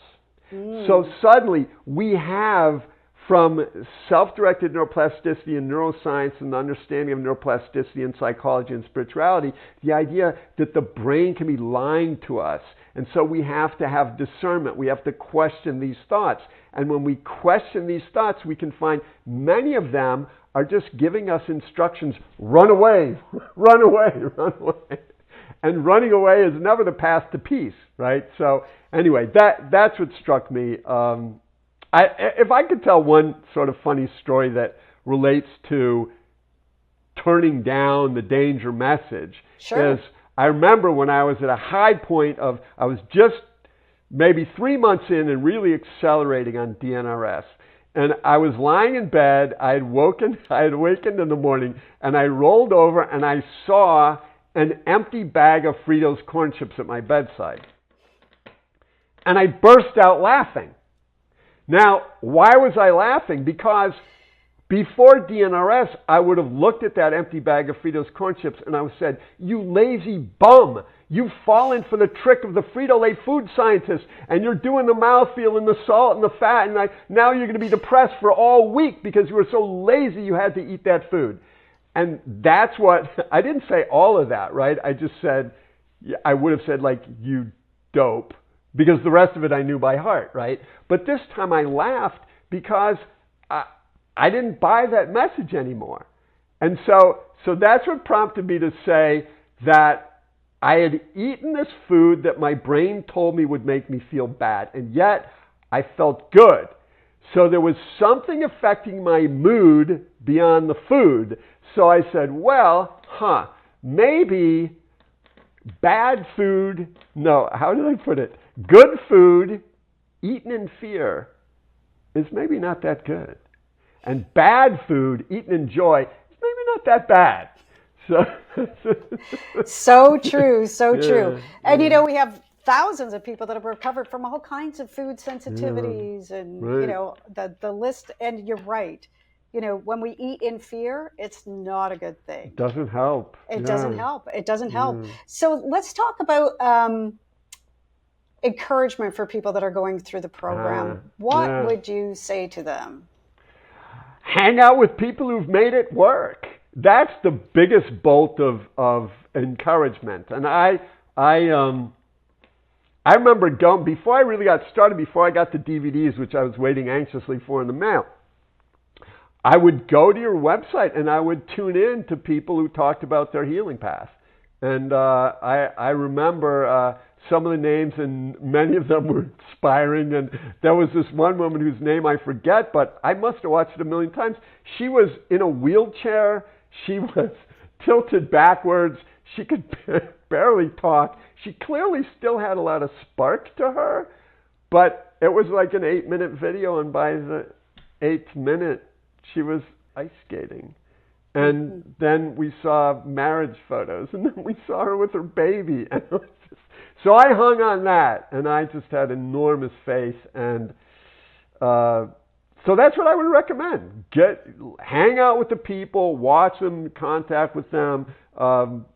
Speaker 3: So suddenly we have, from self-directed neuroplasticity and neuroscience and the understanding of neuroplasticity and psychology and spirituality, the idea that the brain can be lying to us. And so we have to have discernment. We have to question these thoughts. And when we question these thoughts, we can find many of them are just giving us instructions, run away, run away, run away. And running away is never the path to peace, right? So anyway, that's what struck me. If I could tell one sort of funny story that relates to turning down the danger message, is I remember when I was at a high point of, I was just maybe 3 months in and really accelerating on DNRS. And I was lying in bed, I had awakened in the morning, and I rolled over and I saw an empty bag of Fritos corn chips at my bedside. And I burst out laughing. Now, why was I laughing? Because before DNRS, I would have looked at that empty bag of Fritos corn chips and I would have said, you lazy bum, you've fallen for the trick of the Frito-Lay food scientists, and you're doing the mouthfeel and the salt and the fat, and now you're going to be depressed for all week because you were so lazy you had to eat that food. And that's what, I didn't say all of that, right? I just said, I would have said like, you dope, because the rest of it I knew by heart, right? But this time I laughed because I didn't buy that message anymore. And so that's what prompted me to say that I had eaten this food that my brain told me would make me feel bad, and yet I felt good. So there was something affecting my mood beyond the food. So I said, well, maybe bad food, no, how did I put it? Good food eaten in fear is maybe not that good. And bad food eaten in joy is maybe not that bad.
Speaker 2: So true, so true. And
Speaker 3: yeah.
Speaker 2: we have thousands of people that have recovered from all kinds of food sensitivities, and
Speaker 3: right.
Speaker 2: the list. And you're right. When we eat in fear, it's not a good thing.
Speaker 3: It doesn't help.
Speaker 2: It doesn't help. It doesn't help. So let's talk about encouragement for people that are going through the program. What would you say to them?
Speaker 3: Hang out with people who've made it work. That's the biggest bolt of encouragement. And I remember going, before I really got started, before I got the DVDs, which I was waiting anxiously for in the mail, I would go to your website and I would tune in to people who talked about their healing path. And I remember some of the names, and many of them were inspiring. And there was this one woman whose name I forget, but I must have watched it a million times. She was in a wheelchair. She was tilted backwards. She could barely talk. She clearly still had a lot of spark to her, but it was like an 8-minute video, and by the 8th minute, she was ice skating. And then we saw marriage photos, and then we saw her with her baby. And it was just, so I hung on that, and I just had enormous faith. And so that's what I would recommend. Hang out with the people, watch them, contact with them.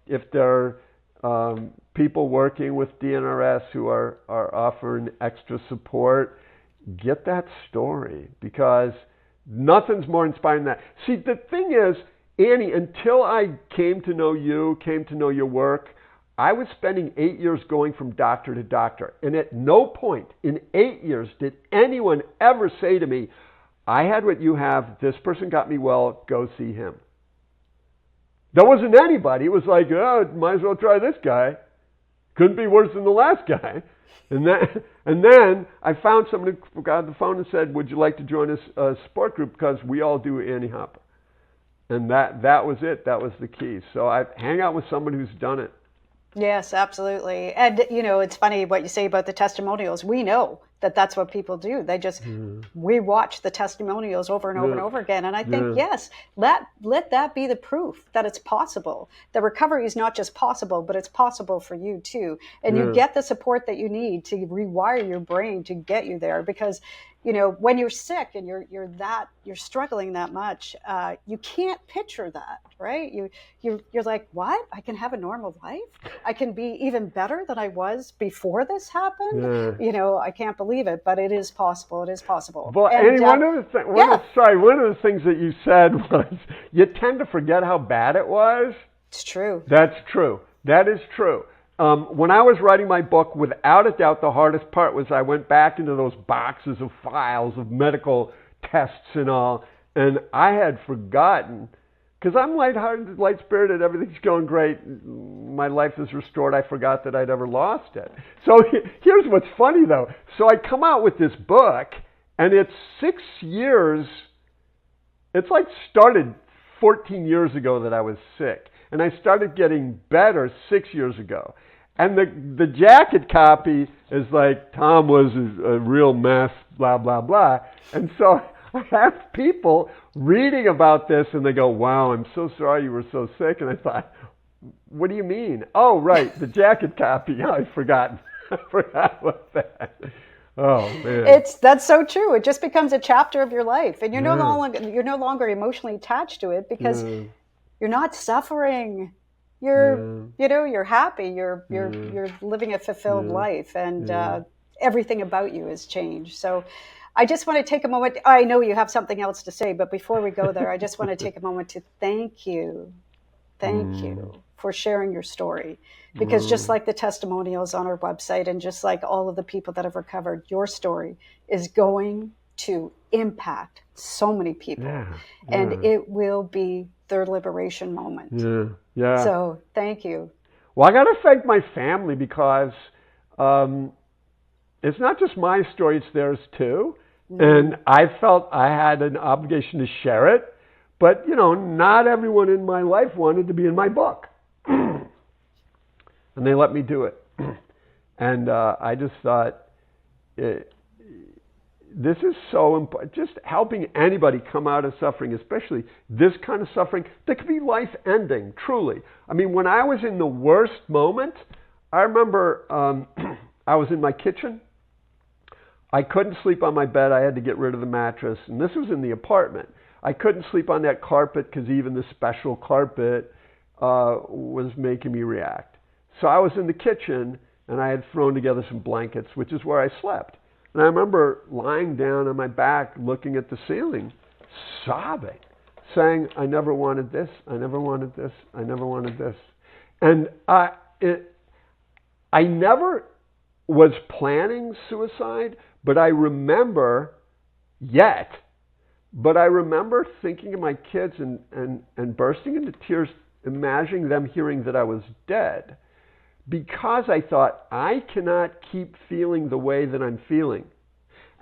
Speaker 3: If they're people working with DNRS who are offering extra support, get that story, because nothing's more inspiring than that. See, the thing is, Annie, until I came to know you, came to know your work, I was spending 8 years going from doctor to doctor. And at no point in 8 years did anyone ever say to me, I had what you have, this person got me well, go see him. There wasn't anybody. It was like, oh, might as well try this guy. Couldn't be worse than the last guy. And then I found someone who got on the phone and said, would you like to join a support group, because we all do Annie Hopper. And that was it. That was the key. So I hang out with someone who's done it.
Speaker 2: Yes, absolutely. And, it's funny what you say about the testimonials. We know that that's what people do. They just rewatch the testimonials over and over and over again. And I think, yes, let that be the proof that it's possible. The recovery is not just possible, but it's possible for you too. And you get the support that you need to rewire your brain to get you there. Because, when you're sick and you're struggling that much, you can't picture that, right? You're like, what? I can have a normal life? I can be even better than I was before this happened? I can't believe it, but it is possible. It is possible.
Speaker 3: Well, and, Annie, one of the things that you said was you tend to forget how bad it was.
Speaker 2: It's true.
Speaker 3: That's true. That is true. When I was writing my book, without a doubt, the hardest part was I went back into those boxes of files of medical tests and all, and I had forgotten, because I'm lighthearted, light-spirited, everything's going great, my life is restored, I forgot that I'd ever lost it. So here's what's funny, though. So I come out with this book, and it's 6 years, it's like started 14 years ago that I was sick. And I started getting better 6 years ago. And the jacket copy is like, Tom was a real mess, blah, blah, blah. And so I have people reading about this, and they go, wow, I'm so sorry you were so sick. And I thought, what do you mean? Oh, right, the jacket copy. Yeah, I forgot. I forgot about that. Oh, man.
Speaker 2: That's so true. It just becomes a chapter of your life. And you're no longer emotionally attached to it, because you're not suffering. You're, you're happy. You're living a fulfilled life, and everything about you has changed. So, I just want to take a moment. I know you have something else to say, but before we go there, I just want to take a moment to thank you. Thank you for sharing your story. Because just like the testimonials on our website and just like all of the people that have recovered, your story is going to impact so many people. And it will be their liberation moment.
Speaker 3: Yeah.
Speaker 2: So thank you.
Speaker 3: Well, I got to thank my family because it's not just my story, it's theirs too. And I felt I had an obligation to share it. But, you know, not everyone in my life wanted to be in my book. And they let me do it. And I just thought, this is so important. Just helping anybody come out of suffering, especially this kind of suffering that could be life-ending, truly. I mean, when I was in the worst moment, I remember I was in my kitchen. I couldn't sleep on my bed. I had to get rid of the mattress. And this was in the apartment. I couldn't sleep on that carpet because even the special carpet was making me react. So I was in the kitchen, and I had thrown together some blankets, which is where I slept. And I remember lying down on my back, looking at the ceiling, sobbing, saying, I never wanted this, I never wanted this, I never wanted this. And I never was planning suicide, but I remember thinking of my kids and bursting into tears, imagining them hearing that I was dead. Because I thought, I cannot keep feeling the way that I'm feeling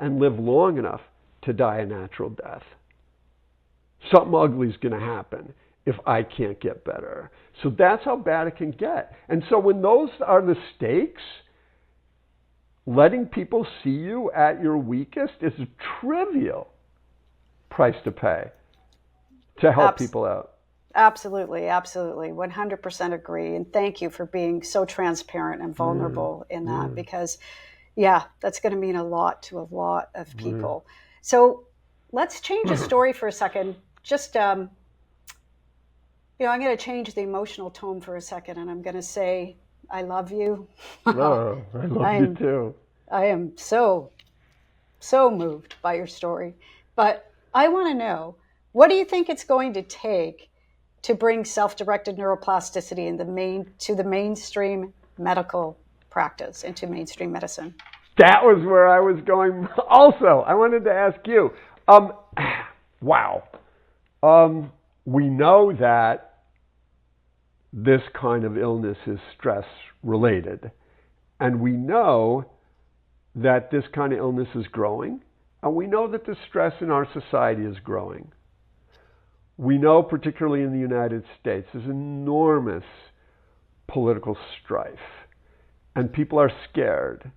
Speaker 3: and live long enough to die a natural death. Something ugly is going to happen if I can't get better. So that's how bad it can get. And so when those are the stakes, letting people see you at your weakest is a trivial price to pay to help people out.
Speaker 2: Absolutely, absolutely. 100% agree. And thank you for being so transparent and vulnerable in that, because, that's going to mean a lot to a lot of people. So let's change the story for a second. Just, I'm going to change the emotional tone for a second, and I'm going to say, I love you.
Speaker 3: Oh, I love you too.
Speaker 2: I am so moved by your story. But I want to know, what do you think it's going to take to bring self-directed neuroplasticity to the mainstream medical practice, into mainstream medicine?
Speaker 3: That was where I was going. Also, I wanted to ask you, we know that this kind of illness is stress-related. And we know that this kind of illness is growing. And we know that the stress in our society is growing. We know, particularly in the United States, there's enormous political strife. And people are scared.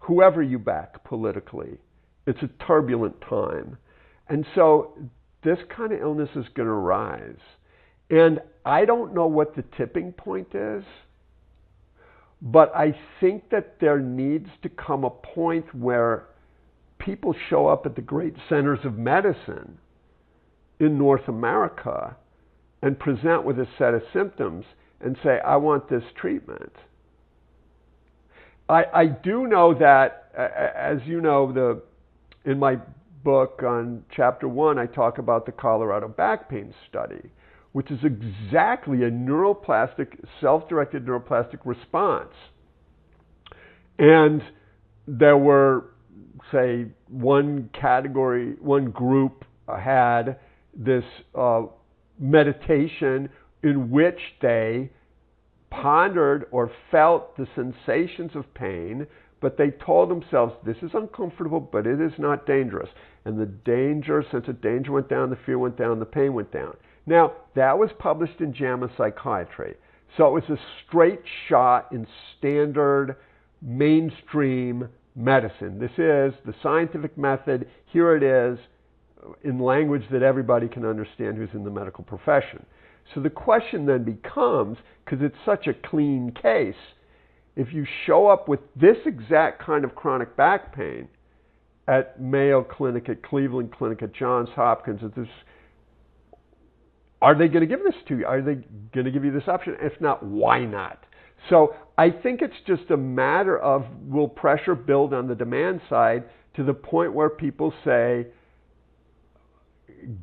Speaker 3: Whoever you back politically, it's a turbulent time. And so this kind of illness is going to rise. And I don't know what the tipping point is, but I think that there needs to come a point where people show up at the great centers of medicine in North America and present with a set of symptoms and say, I want this treatment. I do know that, as you know, in my book on chapter 1, I talk about the Colorado back pain study, which is exactly a self-directed neuroplastic response. And there were, say, one group had this meditation in which they pondered or felt the sensations of pain, but they told themselves, this is uncomfortable, but it is not dangerous. And the sense of danger went down, the fear went down, the pain went down. Now, that was published in JAMA Psychiatry. So it was a straight shot in standard mainstream medicine. This is the scientific method. Here it is in language that everybody can understand who's in the medical profession. So the question then becomes, because it's such a clean case, if you show up with this exact kind of chronic back pain at Mayo Clinic, at Cleveland Clinic, at Johns Hopkins, are they going to give this to you? Are they going to give you this option? If not, why not? So I think it's just a matter of, will pressure build on the demand side to the point where people say,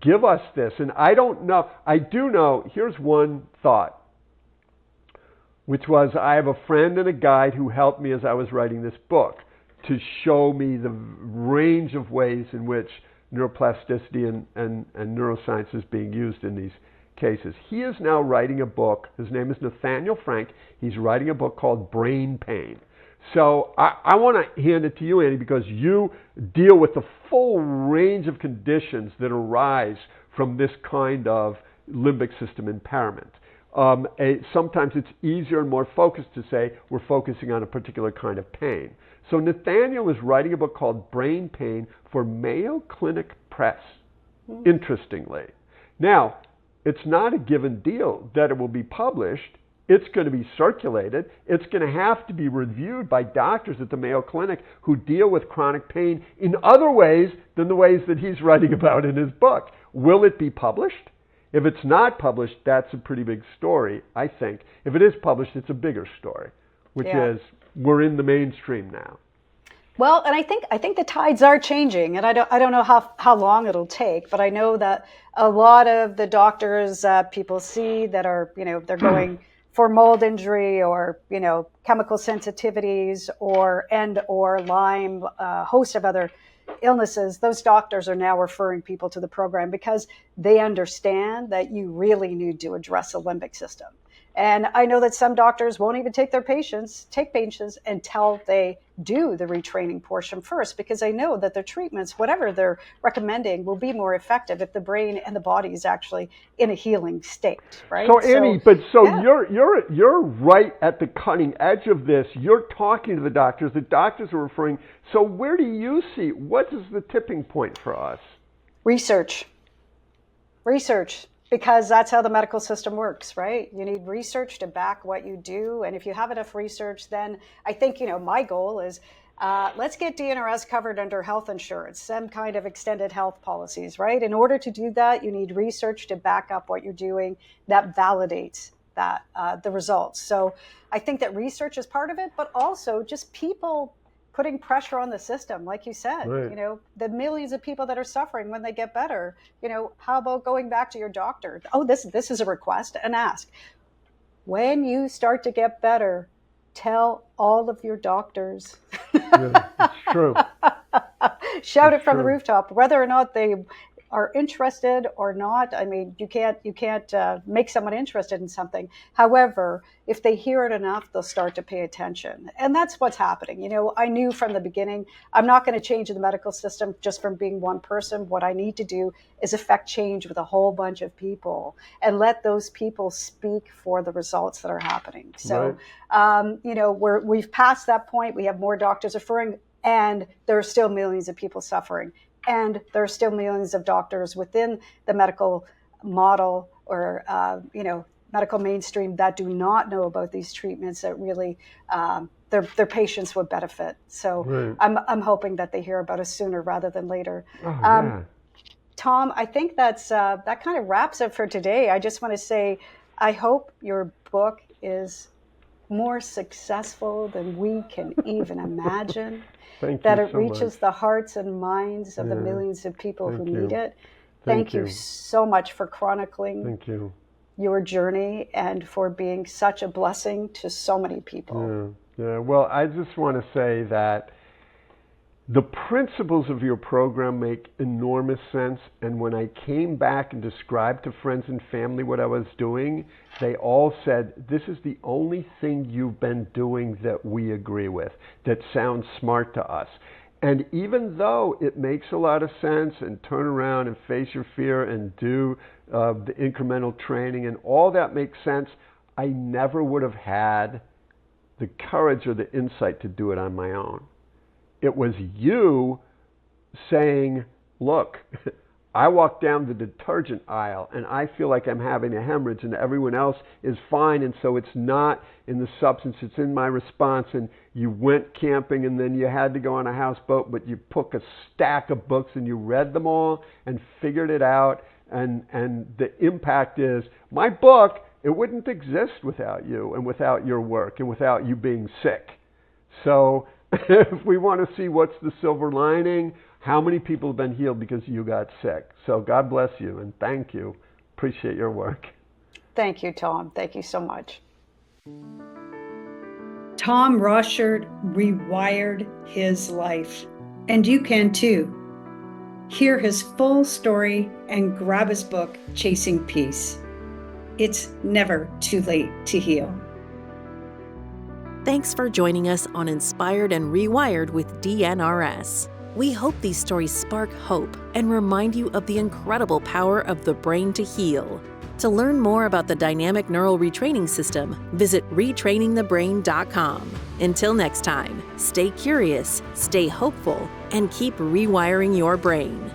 Speaker 3: give us this. And I don't know. I do know. Here's one thought, which was I have a friend and a guide who helped me as I was writing this book to show me the range of ways in which neuroplasticity and neuroscience is being used in these cases. He is now writing a book. His name is Nathaniel Frank. He's writing a book called Brain Pain. So I want to hand it to you, Annie, because you deal with the full range of conditions that arise from this kind of limbic system impairment. Sometimes it's easier and more focused to say we're focusing on a particular kind of pain. So Nathaniel is writing a book called Brain Pain for Mayo Clinic Press, interestingly. Now, it's not a given deal that it will be published. It's going to be circulated. It's going to have to be reviewed by doctors at the Mayo Clinic who deal with chronic pain in other ways than the ways that he's writing about in his book. Will it be published? If it's not published, that's a pretty big story, I think. If it is published, it's a bigger story, which is we're in the mainstream now.
Speaker 2: Well, and I think the tides are changing, and I don't know how long it'll take, but I know that a lot of the doctors people see that are, they're going for mold injury or, chemical sensitivities or Lyme, a host of other illnesses, those doctors are now referring people to the program because they understand that you really need to address the limbic system. And I know that some doctors won't even take patients until they do the retraining portion first, because they know that their treatments, whatever they're recommending, will be more effective if the brain and the body is actually in a healing state, right?
Speaker 3: So Annie, you're right at the cutting edge of this. You're talking to the doctors. The doctors are referring. So where do you see, what is the tipping point for us?
Speaker 2: Research. Because that's how the medical system works, right? You need research to back what you do. And if you have enough research, then I think, my goal is let's get DNRS covered under health insurance, some kind of extended health policies, right? In order to do that, you need research to back up what you're doing that validates that the results. So I think that research is part of it, but also just people putting pressure on the system, like you said,
Speaker 3: right.
Speaker 2: The millions of people that are suffering when they get better, how about going back to your doctor? Oh, this is a request, and ask. When you start to get better, tell all of your doctors.
Speaker 3: Yeah, it's true.
Speaker 2: Shout it from the rooftop, whether or not they are interested or not. I mean, you can't make someone interested in something. However, if they hear it enough, they'll start to pay attention. And that's what's happening. I knew from the beginning, I'm not going to change the medical system just from being one person. What I need to do is affect change with a whole bunch of people and let those people speak for the results that are happening. So, we've passed that point. We have more doctors referring, and there are still millions of people suffering. And there are still millions of doctors within the medical model or, medical mainstream that do not know about these treatments that really their patients would benefit. So I'm hoping that they hear about us sooner rather than later. Tom, I think that kind of wraps it for today. I just want to say, I hope your book is more successful than we can even imagine. That it reaches the hearts and minds of the millions of people who need it. Thank you so much for chronicling your journey and for being such a blessing to so many people.
Speaker 3: Yeah. Well, I just want to say that the principles of your program make enormous sense. And when I came back and described to friends and family what I was doing, they all said, this is the only thing you've been doing that we agree with, that sounds smart to us. And even though it makes a lot of sense, and turn around and face your fear and do the incremental training and all that makes sense, I never would have had the courage or the insight to do it on my own. It was you saying, look, I walk down the detergent aisle and I feel like I'm having a hemorrhage and everyone else is fine, and so it's not in the substance, it's in my response. And you went camping and then you had to go on a houseboat, but you took a stack of books and you read them all and figured it out. And the impact is, my book, it wouldn't exist without you and without your work and without you being sick. So if we want to see what's the silver lining, how many people have been healed because you got sick. So God bless you and thank you. Appreciate your work.
Speaker 2: Thank you, Tom. Thank you so much. Tom Rosshirt rewired his life, and you can too. Hear his full story and grab his book, Chasing Peace. It's never too late to heal.
Speaker 1: Thanks for joining us on Inspired and Rewired with DNRS. We hope these stories spark hope and remind you of the incredible power of the brain to heal. To learn more about the Dynamic Neural Retraining System, visit retrainingthebrain.com. Until next time, stay curious, stay hopeful, and keep rewiring your brain.